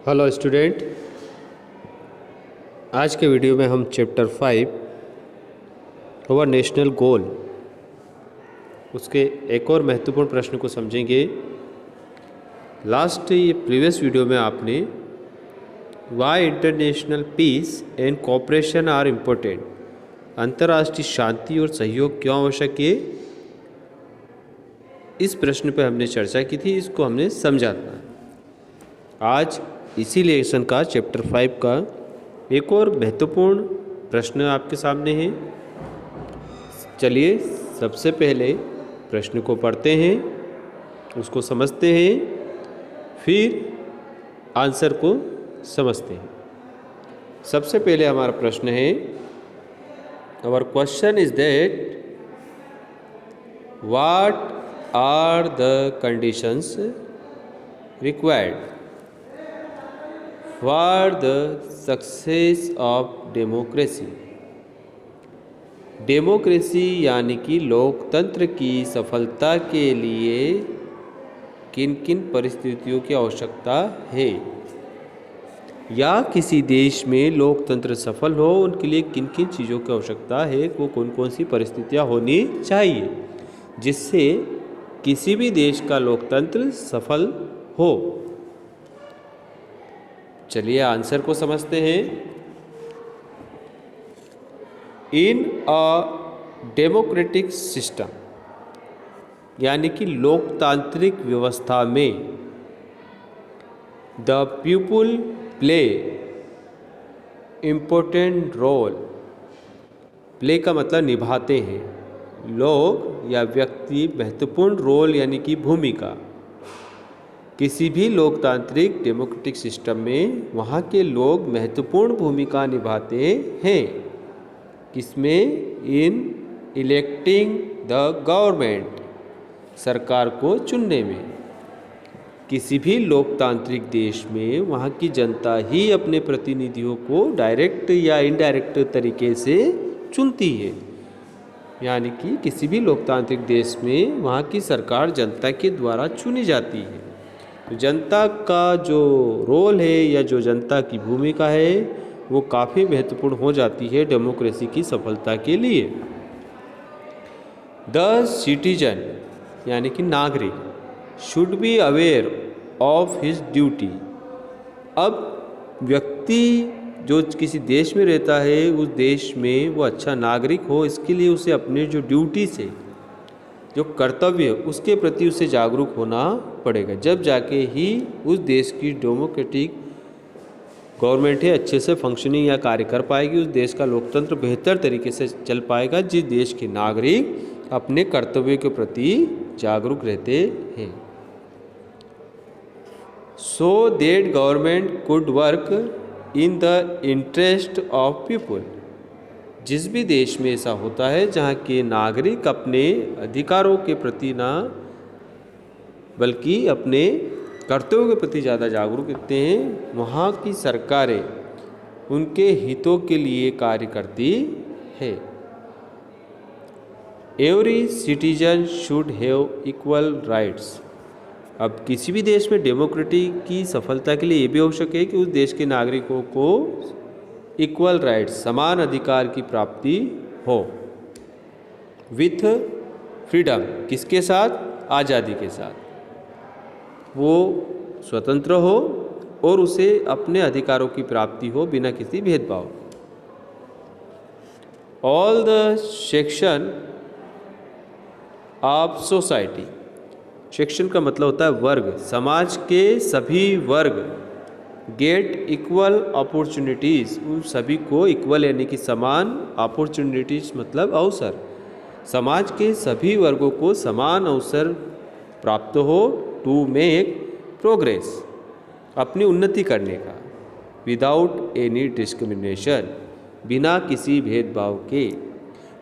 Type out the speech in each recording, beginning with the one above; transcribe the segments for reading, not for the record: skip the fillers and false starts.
Hello student, आज के video में हम चैप्टर 5 ओवर नेशनल गोल उसके एक और महत्वपूर्ण प्रश्न को समझेंगे। ये प्रीवियस वीडियो में आपने why international peace and cooperation are important, अंतर्राष्ट्रीय शांति और सहयोग क्यों आवश्यक है, इस प्रश्न पर हमने चर्चा की थी, इसको हमने समझा था। आज इसी लेसन का चैप्टर 5 का एक और महत्वपूर्ण प्रश्न आपके सामने है। चलिए सबसे पहले प्रश्न को पढ़ते हैं, उसको समझते हैं, फिर आंसर को समझते हैं। सबसे पहले हमारा प्रश्न है, our question is that what are the conditions required for the success of democracy. Democracy यानी कि लोकतंत्र की सफलता के लिए किन किन परिस्थितियों की आवश्यकता है, या किसी देश में लोकतंत्र सफल हो उनके लिए किन किन चीज़ों की आवश्यकता है, वो कौन कौन सी परिस्थितियाँ होनी चाहिए जिससे किसी भी देश का लोकतंत्र सफल हो। चलिए आंसर को समझते हैं। इन अ डेमोक्रेटिक सिस्टम यानी कि लोकतांत्रिक व्यवस्था में the people play important role. Play का मतलब निभाते हैं, लोग या व्यक्ति महत्वपूर्ण रोल यानी कि भूमिका। किसी भी लोकतांत्रिक डेमोक्रेटिक सिस्टम में वहाँ के लोग महत्वपूर्ण भूमिका निभाते हैं। किसमें? इन इलेक्टिंग द गवर्नमेंट, सरकार को चुनने में। किसी भी लोकतांत्रिक देश में वहाँ की जनता ही अपने प्रतिनिधियों को डायरेक्ट या इनडायरेक्ट तरीके से चुनती है। यानी कि किसी भी लोकतांत्रिक देश में वहाँ की सरकार जनता के द्वारा चुनी जाती है। तो जनता का जो रोल है या जो जनता की भूमिका है वो काफ़ी महत्वपूर्ण हो जाती है डेमोक्रेसी की सफलता के लिए। द सिटीजन यानी कि नागरिक should be aware of his duty. अब व्यक्ति जो किसी देश में रहता है उस देश में वो अच्छा नागरिक हो, इसके लिए उसे अपने जो ड्यूटी से, जो कर्तव्य है उसके प्रति उसे जागरूक होना पड़ेगा। जब जाके ही उस देश की डेमोक्रेटिक गवर्नमेंट है अच्छे से फंक्शनिंग या कार्य कर पाएगी, उस देश का लोकतंत्र बेहतर तरीके से चल पाएगा जिस देश के नागरिक अपने कर्तव्य के प्रति जागरूक रहते हैं। So that government could work in the interest of people. जिस भी देश में ऐसा होता है जहाँ के नागरिक अपने अधिकारों के प्रति ना बल्कि अपने कर्तव्यों के प्रति ज़्यादा जागरूक रहते हैं, वहाँ की सरकारें उनके हितों के लिए कार्य करती है। Every citizen should have equal rights. अब किसी भी देश में डेमोक्रेसी की सफलता के लिए ये भी आवश्यक है कि उस देश के नागरिकों को इक्वल राइट्स, समान अधिकार की प्राप्ति हो, विथ फ्रीडम। किसके साथ? आज़ादी के साथ। वो स्वतंत्र हो और उसे अपने अधिकारों की प्राप्ति हो बिना किसी भेदभाव। All the section of society. Section का मतलब होता है वर्ग। समाज के सभी वर्ग गेट इक्वल अपॉर्चुनिटीज़, उन सभी को इक्वल यानी कि समान, अपॉर्चुनिटीज़ मतलब अवसर। समाज के सभी वर्गों को समान अवसर प्राप्त हो, टू मेक प्रोग्रेस, अपनी उन्नति करने का, विदाउट एनी डिस्क्रिमिनेशन, बिना किसी भेदभाव के।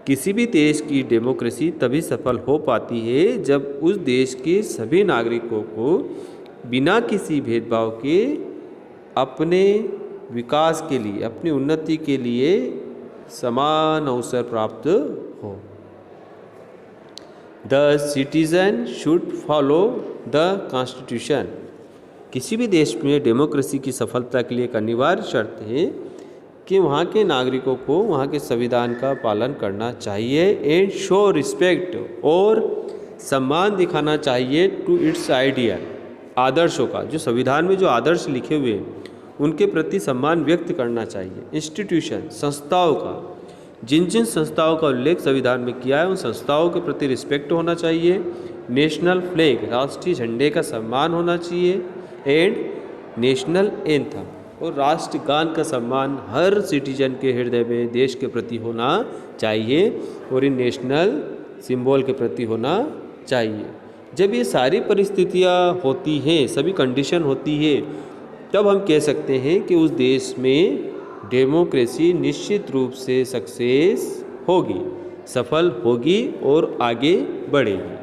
किसी भी देश की डेमोक्रेसी तभी सफल हो पाती है जब उस देश के सभी नागरिकों को बिना किसी भेदभाव के अपने विकास के लिए, अपनी उन्नति के लिए समान अवसर प्राप्त हो। The citizen should follow the constitution. किसी भी देश में डेमोक्रेसी की सफलता के लिए एक अनिवार्य शर्त है कि वहाँ के नागरिकों को वहाँ के संविधान का पालन करना चाहिए एंड शो रिस्पेक्ट, और सम्मान दिखाना चाहिए टू इट्स आइडिया, आदर्शों का। जो संविधान में जो आदर्श लिखे हुए हैं उनके प्रति सम्मान व्यक्त करना चाहिए। इंस्टीट्यूशन, संस्थाओं का, जिन जिन संस्थाओं का उल्लेख संविधान में किया है उन संस्थाओं के प्रति रिस्पेक्ट होना चाहिए। नेशनल फ्लैग, राष्ट्रीय झंडे का सम्मान होना चाहिए। एंड नेशनल एंथम, और राष्ट्रगान का सम्मान हर सिटीजन के हृदय में देश के प्रति होना चाहिए और इन नेशनल सिंबल के प्रति होना चाहिए। जब ये सारी परिस्थितियाँ होती हैं, सभी कंडीशन होती है, तब हम कह सकते हैं कि उस देश में डेमोक्रेसी निश्चित रूप से सक्सेस होगी, सफल होगी और आगे बढ़ेगी।